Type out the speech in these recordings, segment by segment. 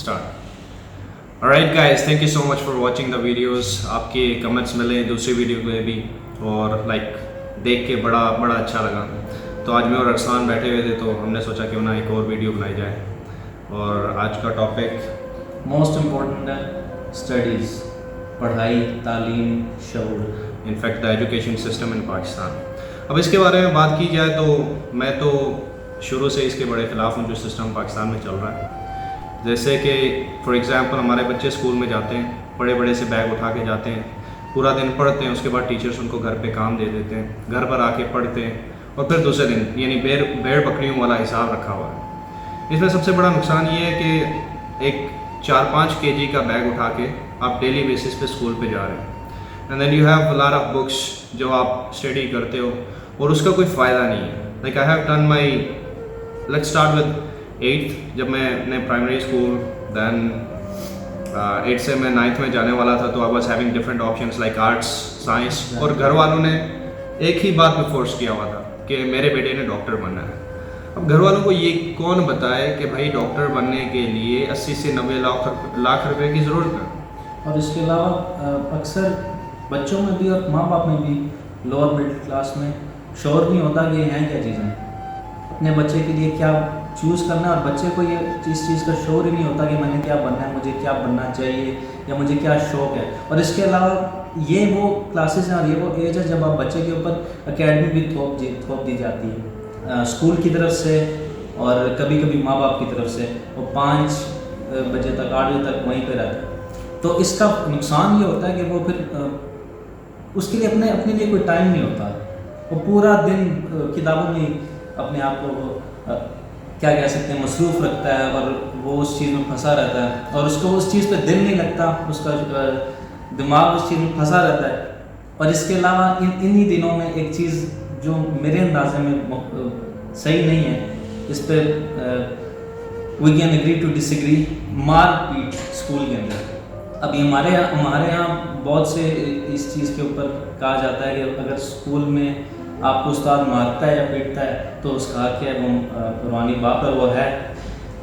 Start. Alright guys, thank you so much for watching the videos. आपके comments मिले दूसरी video में भी और देख के बड़ा अच्छा लगा। तो आज मैं और अरसान बैठे हुए थे तो हमने सोचा क्यों ना एक और वीडियो बनाई जाए। और आज का टॉपिक मोस्ट इम्पॉर्टेंट है स्टडीज़, पढ़ाई, तालीम, शऊर, in fact the education system in Pakistan. अब इसके बारे में बात की जाए तो मैं तो शुरू से इसके बड़े ख़िलाफ़ हूँ जो सिस्टम पाकिस्तान में चल रहा है। जैसे कि फॉर एग्ज़ाम्पल हमारे बच्चे स्कूल में जाते हैं, बड़े बड़े से बैग उठा के जाते हैं, पूरा दिन पढ़ते हैं, उसके बाद टीचर्स उनको घर पे काम दे देते हैं, घर पर आके पढ़ते हैं और फिर दूसरे दिन यानी भेड़ बकरियों वाला हिसाब रखा हुआ है। इसमें सबसे बड़ा नुकसान ये है कि एक 4-5 kg का बैग उठा के आप डेली बेसिस पे स्कूल पे जा रहे हैं and then you have a lot of books जो आप स्टडी करते हो और उसका कोई फ़ायदा नहीं है। Like I have done my let's start with 8th। जब मैंने प्राइमरी स्कूल दैन 8 से मैं 9th में जाने वाला था तो I was having different options like arts, science, और घर वालों ने एक ही बात में फोर्स किया हुआ था कि मेरे बेटे ने डॉक्टर बनना है। अब घर वालों को ये कौन बताए कि भाई डॉक्टर बनने के लिए 80 से 90 लाख रुपए की ज़रूरत है। और इसके अलावा अक्सर बच्चों में भी और माँ बाप में भी लोअर मिडिल क्लास में शौर नहीं होता कि हैं क्या चीज़ें, अपने बच्चे के लिए क्या चूज़ करना है। और बच्चे को ये इस चीज़ का शौर ही नहीं होता कि मैंने क्या बनना है, मुझे क्या बनना चाहिए या मुझे क्या शौक़ है। और इसके अलावा ये वो क्लासेस हैं और ये वो एज है जब आप बच्चे के ऊपर एकेडमी भी थोप दी जाती है स्कूल की तरफ से और कभी कभी माँ बाप की तरफ से। वो 5 बजे तक 8 बजे तक वहीं पर रहता है। तो इसका नुकसान ये होता है कि वो फिर उसके लिए अपने लिए कोई टाइम नहीं होता। वो पूरा दिन किताबों में अपने आप को क्या कह सकते हैं मसरूफ़ रखता है और वो उस चीज़ में फंसा रहता है और उसको उस चीज़ पे दिल नहीं लगता, उसका दिमाग उस चीज़ में फंसा रहता है। और इसके अलावा इन्हीं दिनों में एक चीज़ जो मेरे अंदाजे में सही नहीं है, इस पर we can agree to disagree, मार पीट स्कूल के अंदर। अभी हमारे यहाँ बहुत से इस चीज़ के ऊपर कहा जाता है कि अगर स्कूल में आपको उस्ताद मारता है या पीटता है तो उसका हक है, वो पुरानी बात पर वो है।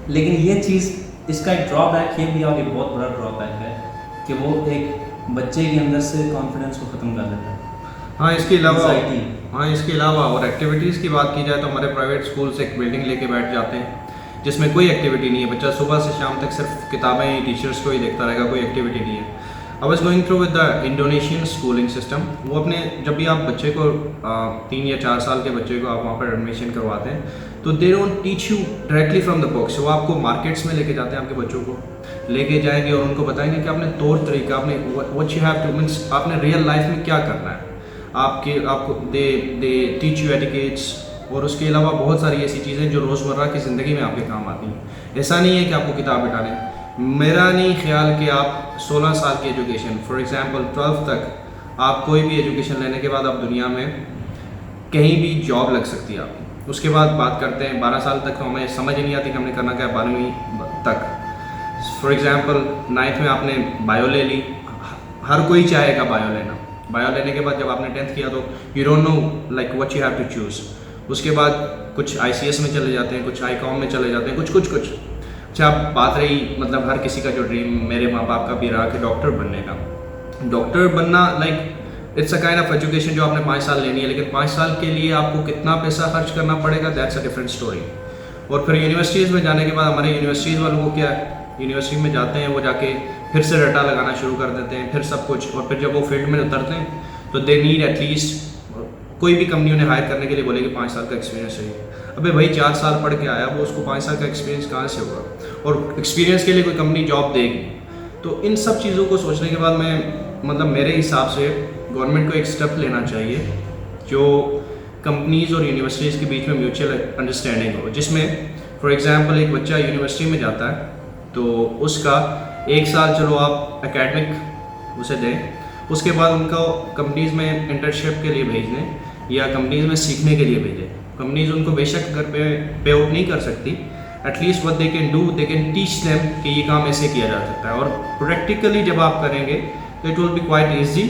लेकिन ये चीज़ इसका एक ड्रॉबैक ये भी है, बहुत बड़ा ड्रॉबैक है कि वो एक बच्चे के अंदर से कॉन्फिडेंस को ख़त्म कर देता है। हाँ, इसके अलावा और एक्टिविटीज़ की बात की जाए तो हमारे प्राइवेट स्कूल से एक बिल्डिंग लेके बैठ जाते हैं जिसमें कोई एक्टिविटी नहीं है। बच्चा सुबह से शाम तक सिर्फ किताबें ही, टीचर्स को ही देखता रहेगा, कोई एक्टिविटी नहीं है। I was going through with the Indonesian schooling system. वो अपने जब भी आप बच्चे को 3 या 4 साल के बच्चे को आप वहाँ पर एडमिशन करवाते हैं तो they don't teach you directly from the books. वो आपको मार्केट्स में लेके जाते हैं, आपके बच्चों को लेके जाएंगे और उनको बताएंगे कि आपने तौर तरीका, आपने what you have two means आपने रियल लाइफ में क्या करना है। आपको दे टीच यू एटिकेट्स और उसके अलावा बहुत सारी ऐसी चीज़ें जो रोज़मर्रा की ज़िंदगी में आपके काम आती हैं। ऐसा नहीं है कि आपको किताब बिठा दें। मेरा नहीं ख्याल कि आप 16 साल की एजुकेशन फॉर एग्ज़ाम्पल 12th तक आप कोई भी एजुकेशन लेने के बाद आप दुनिया में कहीं भी जॉब लग सकती है आपकी। उसके बाद बात करते हैं 12 साल तक तो हमें समझ ही नहीं आती कि हमने करना क्या है 12वीं तक। फॉर एग्ज़ाम्पल 9th में आपने बायो ले ली, हर कोई चाहेगा बायो लेना। बायो लेने के बाद जब आपने 10th किया तो you don't know like what you have to choose. उसके बाद कुछ ICS में चले जाते हैं, कुछ ICOM में चले जाते हैं, कुछ। अच्छा, बात रही मतलब हर किसी का जो ड्रीम, मेरे माँ बाप का भी रहा कि डॉक्टर बनने का। डॉक्टर बनना like it's a kind of education जो आपने 5 साल लेनी है, लेकिन 5 साल के लिए आपको कितना पैसा खर्च करना पड़ेगा, दैट्स अ डिफरेंट स्टोरी। और फिर यूनिवर्सिटीज़ में जाने के बाद हमारे यूनिवर्सिटीज़ वालों को क्या है, यूनिवर्सिटी में जाते हैं वो जाके फिर से रटा लगाना शुरू कर देते हैं, फिर सब कुछ। और फिर जब वो फील्ड में उतरते हैं तो दे नीड एटलीस्ट, कोई भी कंपनी उन्हें हायर करने के लिए बोलेगी 5 साल का एक्सपीरियंस चाहिए। अबे भाई 4 साल पढ़ के आया, वो उसको 5 साल का एक्सपीरियंस कहाँ से होगा? और एक्सपीरियंस के लिए कोई कंपनी जॉब देगी। तो इन सब चीज़ों को सोचने के बाद मैं मेरे हिसाब से गवर्नमेंट को एक स्टेप लेना चाहिए जो कंपनीज़ और यूनिवर्सिटीज़ के बीच में म्यूचुअल अंडरस्टैंडिंग हो, जिसमें फॉर एग्ज़ाम्पल एक बच्चा यूनिवर्सिटी में जाता है तो उसका 1 साल चलो आप एकेडमिक उसे दें, उसके बाद उनको कंपनीज़ में इंटर्नशिप के लिए भेज दें या कंपनीज़ में सीखने के लिए भेजें। कंपनीज़ उनको बेशक अगर पे आउट नहीं कर सकती, at least what they can do, they can teach them कि ये काम ऐसे किया जा सकता है। और प्रैक्टिकली जब आप करेंगे तो it will be quite easy,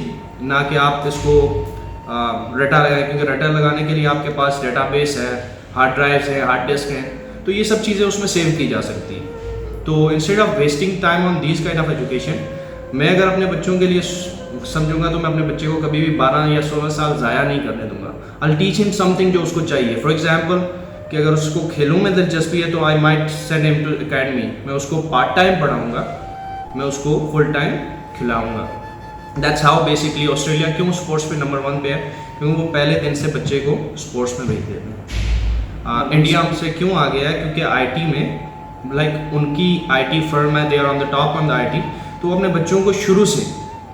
ना कि आप इसको रटा लगाएं, क्योंकि रटा लगाने के लिए आपके पास डेटाबेस है, हार्ड ड्राइव्स है, हार्ड डिस्क हैं, तो ये सब चीज़ें उसमें सेव की जा सकती हैं। तो instead of wasting time on this kind of education, मैं अगर अपने बच्चों के लिए समझूंगा तो मैं अपने बच्चे को कभी भी 12 या 16 साल ज़ाया नहीं करने दूंगा। आई टीच हिम समथिंग जो उसको चाहिए। फॉर एग्जाम्पल कि अगर उसको खेलों में दिलचस्पी है तो I might send him to academy, मैं उसको पार्ट टाइम पढ़ाऊँगा, मैं उसको फुल टाइम खिलाऊँगा। दैट्स हाउ बेसिकली ऑस्ट्रेलिया क्यों स्पोर्ट्स पे नंबर 1 पे है, क्योंकि वो पहले दिन से बच्चे को स्पोर्ट्स में भेज देते हैं। इंडिया हमसे क्यों आ गया है, क्योंकि आईटी में लाइक उनकी आईटी फर्म है, they are on the top on the IT, तो वो अपने बच्चों को शुरू से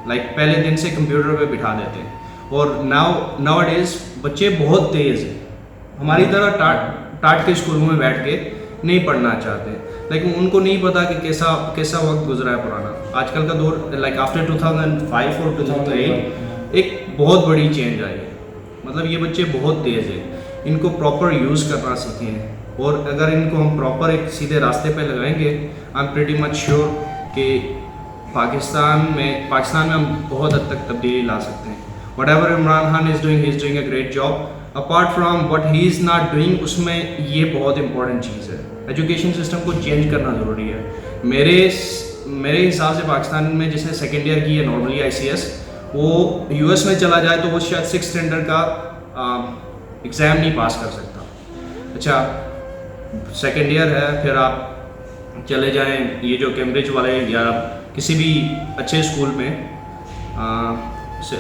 लाइक पहले दिन से कंप्यूटर पे बिठा देते हैं। और नाउ डेज बच्चे बहुत तेज़ हैं, हमारी तरह टाट के स्कूलों में बैठ के नहीं पढ़ना चाहते, लेकिन उनको नहीं पता कि कैसा वक्त गुजरा है पुराना। आजकल का दौर लाइक आफ्टर 2005 और 2008 एक बहुत बड़ी चेंज आई है। मतलब ये बच्चे बहुत तेज़ हैं, इनको प्रॉपर यूज़ करना सीखें, और अगर इनको हम प्रॉपर एक सीधे रास्ते पे लगाएंगे, I am pretty much sure कि पाकिस्तान में हम बहुत हद तक तब्दीली ला सकते हैं। What ever Imran Khan is doing a great job. Apart from what he is not doing, उसमें ये बहुत इंपॉर्टेंट चीज़ है, एजुकेशन सिस्टम को चेंज करना ज़रूरी है। मेरे हिसाब से पाकिस्तान में जिसने सेकेंड ईयर की है नॉर्मली ICS, वो US में चला जाए तो वो शायद 6th स्टैंडर्ड का एग्ज़ाम नहीं पास कर सकता। अच्छा, सेकेंड ईयर है, फिर आप चले जाएं ये जो कैम्ब्रिज वाले या किसी भी अच्छे स्कूल में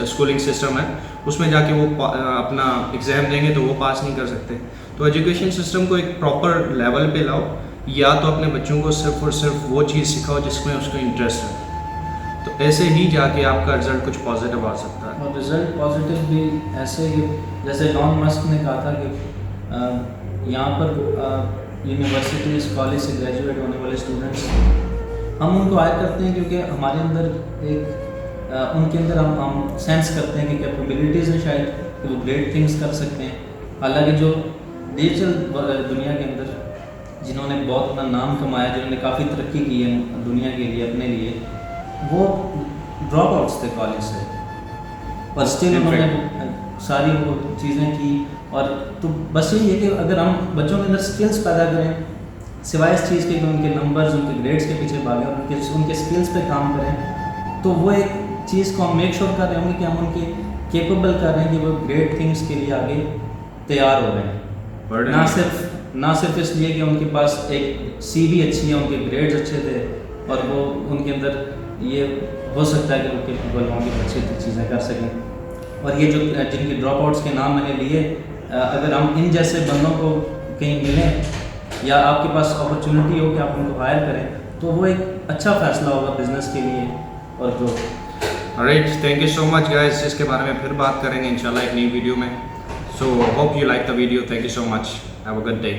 स्कूलिंग सिस्टम है, उसमें जाके वो अपना एग्ज़ाम देंगे तो वो पास नहीं कर सकते। तो एजुकेशन सिस्टम को एक प्रॉपर लेवल पे लाओ, या तो अपने बच्चों को सिर्फ और सिर्फ वो चीज़ सिखाओ जिसमें उसको इंटरेस्ट है, तो ऐसे ही जाके आपका रिज़ल्ट कुछ पॉजिटिव आ सकता है। और रिज़ल्ट पॉजिटिव भी ऐसे कि जैसे लॉन मस्क ने कहा था कि यहाँ पर यूनिवर्सिटीज़ कॉलेज से ग्रेजुएट होने वाले स्टूडेंट्स हम उनको हायर करते हैं क्योंकि हमारे अंदर एक उनके अंदर हम सेंस करते हैं कि कैपेबिलिटीज़ हैं शायद कि वो ग्रेट थिंग्स कर सकते हैं। हालांकि जो डिजिटल दुनिया के अंदर जिन्होंने बहुत अपना नाम कमाया, जिन्होंने काफ़ी तरक्की की है दुनिया के लिए अपने लिए, वो ड्रॉप आउट्स थे कॉलेज से, पर स्टिल उन्होंने सारी वो चीज़ें की। और तो बस यही है कि अगर हम बच्चों के अंदर स्किल्स पैदा करें, सिवाय इस चीज़ के कि उनके नंबर्स उनके ग्रेड्स के पीछे भागें और उनके स्किल्स पे काम करें, तो वो एक चीज़ को हम मेक श्योर कर रहे होंगे कि हम उनके केपेबल कर रहे हैं कि वो ग्रेट थिंग्स के लिए आगे तैयार हो रहे हैं। ना सिर्फ इसलिए कि उनके पास एक CV अच्छी है, उनके ग्रेड्स अच्छे थे और वो उनके अंदर ये हो सकता है कि वो केपेबल हों कि अच्छी चीज़ें कर सकें। और ये जो जिनके ड्रॉप आउट्स के नाम मैंने लिए, अगर हम इन जैसे बंदों को कहीं मिलें या आपके पास अपॉर्चुनिटी हो कि आप उनको हायर करें, तो वो एक अच्छा फैसला होगा बिजनेस के लिए और growth. Alright, thank you so much guys. इसके बारे में फिर बात करेंगे इंशाल्लाह एक नई वीडियो में। So hope you like the video. Thank you so much. Have a good day.